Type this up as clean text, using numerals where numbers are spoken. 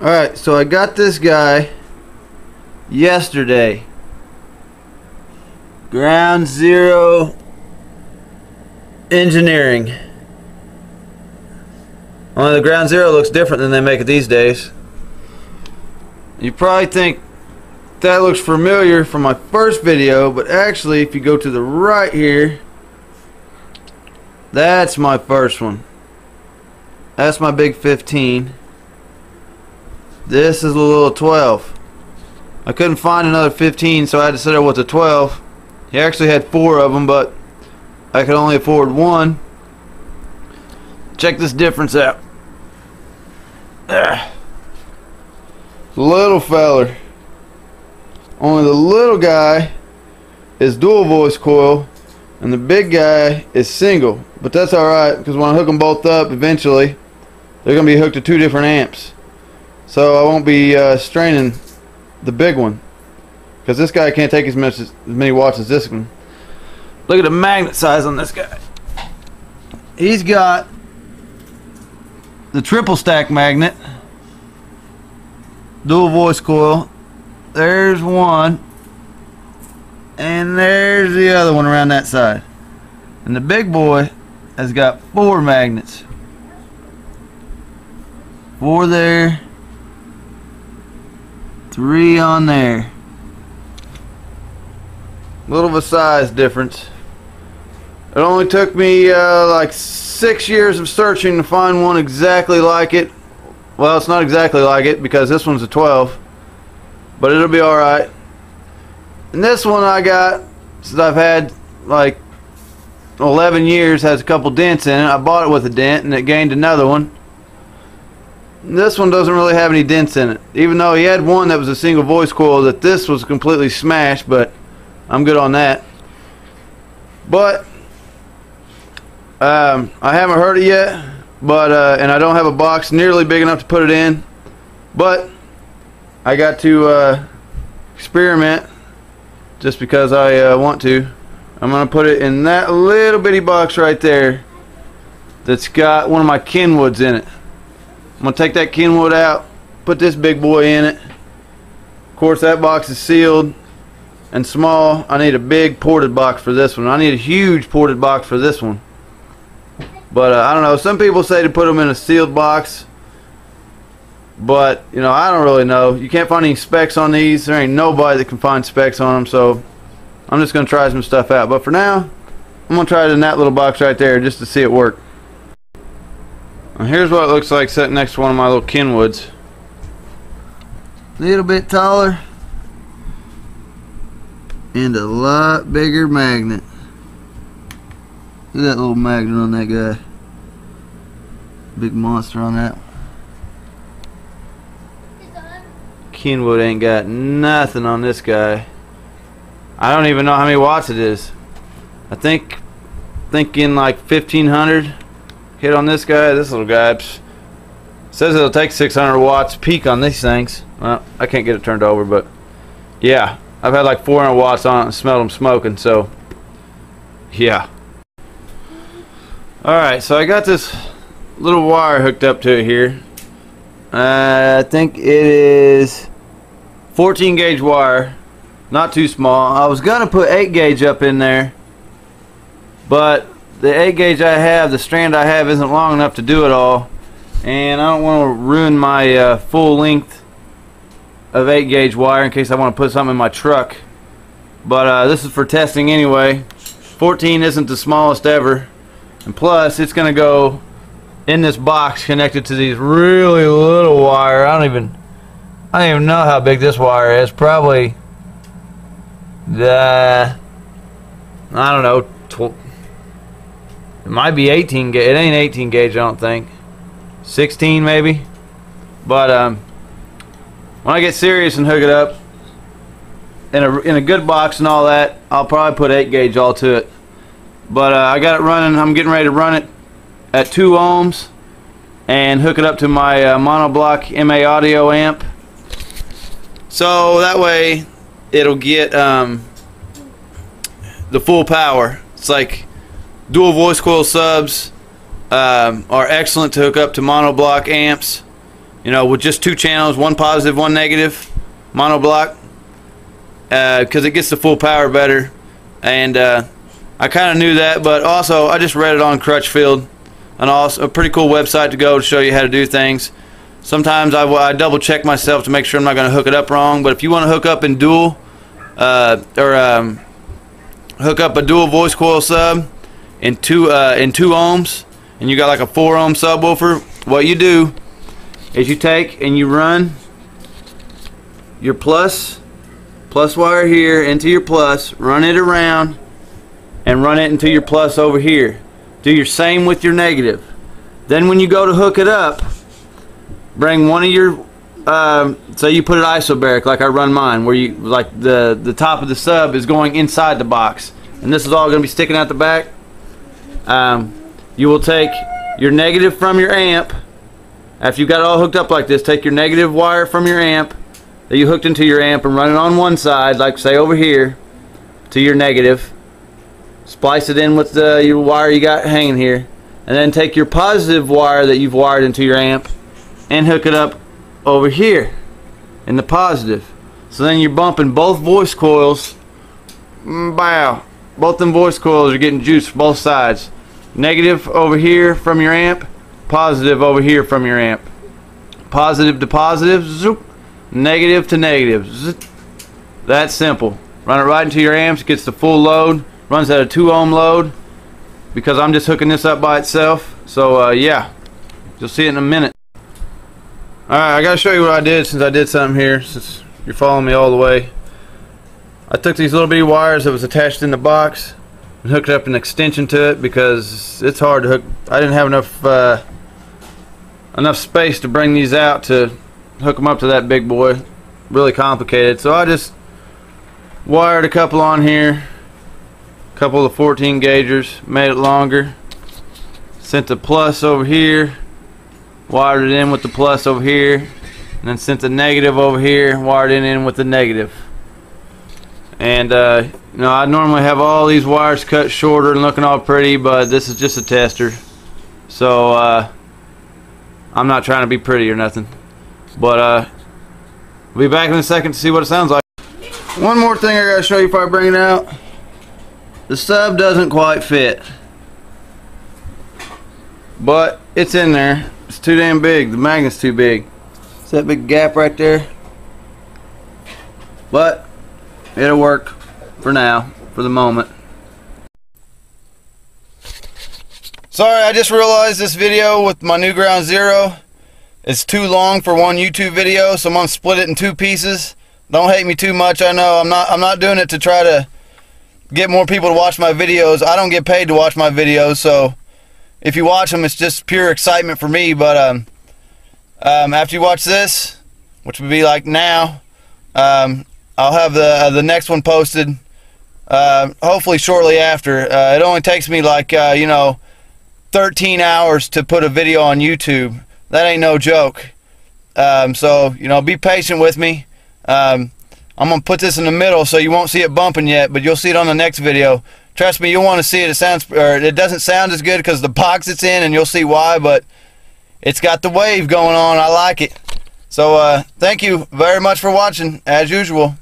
Alright, so I got this guy yesterday. Ground Zero Engineering. Only the Ground Zero looks different than they make it these days. You probably think that looks familiar from my first video, but actually if you go to the right here, that's my first one. That's my big 15. This is a little 12. I couldn't find another 15, so I had to settle with the 12. He actually had 4 of them, but I could only afford one. Check this difference out. Little feller. Only the little guy is dual voice coil, and the big guy is single. But that's alright, because when I hook them both up, eventually, they're going to be hooked to 2 different amps. So I won't be straining the big one, because this guy can't take as many watts as this one. Look at the magnet size on this guy. He's got the triple stack magnet, dual voice coil. There's one, and there's the other one around that side. And the big boy has got 4 magnets. 4 there, 3 on there. Little of a size difference. It only took me like 6 years of searching to find one exactly like it. Well, it's not exactly like it because this one's a 12, but it'll be alright. And this one I got, since I've had like 11 years, has a couple dents in it. I bought it with a dent and it gained another one. This one doesn't really have any dents in it, even though he had one that was a single voice coil that this was completely smashed, but I'm good on that. But I haven't heard it yet, but and I don't have a box nearly big enough to put it in, but I got to experiment just because I want to. I'm gonna put it in that little bitty box right there that's got one of my Kenwoods in it. I'm going to take that Kenwood out, put this big boy in it. Of course, that box is sealed and small. I need a big ported box for this one. I need a huge ported box for this one. But I don't know. Some people say to put them in a sealed box. But, you know, I don't really know. You can't find any specs on these. There ain't nobody that can find specs on them. So I'm just going to try some stuff out. But for now, I'm going to try it in that little box right there just to see it work. Here's what it looks like sitting next to one of my little Kenwoods. A little bit taller and a lot bigger magnet. Look at that little magnet on that guy. Big monster on that. Kenwood ain't got nothing on this guy. I don't even know how many watts it is. I think in like 1500 hit on this guy. This little guy says it'll take 600 watts peak on these things. Well, I can't get it turned over, but yeah, I've had like 400 watts on it and smelled them smoking, so yeah. Alright, so I got this little wire hooked up to it here. I think it is 14 gauge wire, not too small. I was gonna put 8 gauge up in there, but the 8 gauge I have, the strand I have, isn't long enough to do it all, and I don't want to ruin my full length of 8 gauge wire in case I want to put something in my truck. But this is for testing anyway. 14 isn't the smallest ever, and plus it's going to go in this box connected to these really little wire. I don't even know how big this wire is. Probably I don't know, it might be 18 gauge. It ain't 18 gauge, I don't think. 16 maybe. But when I get serious and hook it up in a good box and all that, I'll probably put 8 gauge all to it. But I got it running. I'm getting ready to run it at 2 ohms and hook it up to my monoblock MA audio amp. So that way it'll get the full power. It's like dual voice coil subs are excellent to hook up to monoblock amps, you know, with just 2 channels, one positive, one negative, monoblock, because it gets the full power better. And I kind of knew that, but also I just read it on Crutchfield, and also a pretty cool website to go to show you how to do things. Sometimes I double check myself to make sure I'm not going to hook it up wrong. But if you want to hook up in dual hook up a dual voice coil sub in 2 ohms, and you got like a 4 ohm subwoofer, what you do is you take and you run your plus wire here into your plus, run it around, and run it into your plus over here. Do your same with your negative. Then when you go to hook it up, bring one of your say you put it isobaric like I run mine, where you like the top of the sub is going inside the box, and this is all going to be sticking out the back. You will take your negative from your amp. After you've got it all hooked up like this, take your negative wire from your amp that you hooked into your amp and run it on one side, like say over here, to your negative. Splice it in with your wire you got hanging here, and then take your positive wire that you've wired into your amp and hook it up over here in the positive. So then you're bumping both voice coils. Bow. Both them voice coils are getting juice from both sides. Negative over here from your amp, positive over here from your amp. Positive to positive, zoop. Negative to negative, zoop. That's simple. Run it right into your amps, gets the full load, runs at a 2 ohm load, because I'm just hooking this up by itself. So yeah, you'll see it in a minute. Alright, I gotta show you what I did, since I did something here, since you're following me all the way. I took these little bitty wires that was attached in the box and hooked up an extension to it, because it's hard to hook. I didn't have enough space to bring these out to hook them up to that big boy. Really complicated. So I just wired a couple on here, a couple of the 14 gaugers, made it longer, sent the plus over here, wired it in with the plus over here, and then sent the negative over here, wired it in with the negative. And you know, I normally have all these wires cut shorter and looking all pretty, but this is just a tester, so I'm not trying to be pretty or nothing. But I'll be back in a second to see what it sounds like. One more thing I gotta show you before I bring it out. The sub doesn't quite fit, but it's in there. It's too damn big. The magnet's too big. It's that big gap right there. But it'll work for now, for the moment. Sorry, I just realized this video with my new Ground Zero is too long for one YouTube video, so I'm gonna split it in 2 pieces. Don't hate me too much. I know I'm not doing it to try to get more people to watch my videos. I don't get paid to watch my videos, so if you watch them, it's just pure excitement for me. But after you watch this, which would be like now, I'll have the next one posted hopefully shortly after. It only takes me like you know, 13 hours to put a video on YouTube. That ain't no joke. So you know, be patient with me. I'm gonna put this in the middle, so you won't see it bumping yet, but you'll see it on the next video. Trust me, you'll want to see it. It doesn't sound as good because the box it's in, and you'll see why. But it's got the wave going on. I like it. So thank you very much for watching, as usual.